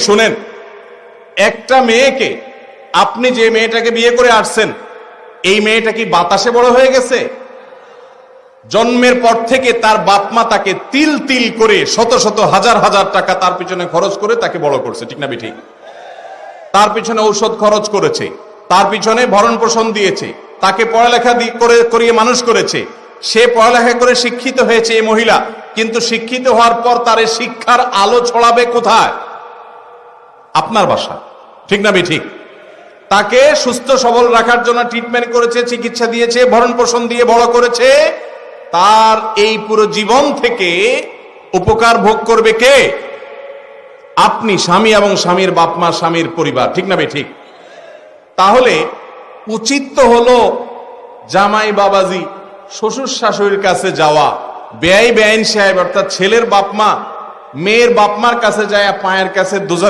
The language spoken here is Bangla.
শুনেন, একটা মেয়েকে, আপনি যে মেয়েটাকে বিয়ে করে আসছেন, এই মেয়েটা কি বাতাসে বড় হয়ে গেছে? জন্মের পর থেকে তার বাপ মা তাকে তিল তিল করে শত শত হাজার হাজার টাকা তার পিছনে খরচ করে তাকে বড় করছে, ঠিক না ঠিক? তার পিছনে ঔষধ খরচ করেছে, তার পিছনে ভরণ পোষণ দিয়েছে, তাকে পড়ালেখা করিয়ে মানুষ করেছে। সে পড়ালেখা করে শিক্ষিত হয়েছে এই মহিলা, কিন্তু শিক্ষিত হওয়ার পর তার শিক্ষার আলো ছড়াবে কোথায়? আপনার বাসা, ঠিক না ঠিক? তাকে সুস্থ সবল রাখার জন্য ট্রিটমেন্ট করেছে, চিকিৎসা দিয়েছে, ভরণ পোষণ দিয়ে বড় করেছে। তার এই পুরো জীবন থেকে উপকার ভোগ করবে কে? আপনি, স্বামী এবং স্বামীর বাপ মা, স্বামীর পরিবার, ঠিক না ঠিক? তাহলে উচিত তো হলো জামাই বাবাজি, শ্বশুর শাশুড়ির কাছে যাওয়া, বেআই বেআইন সাহেব অর্থাৎ ছেলের বাপ মা মেয়ের বাপ মার কাছে যায় পায়ের কাছে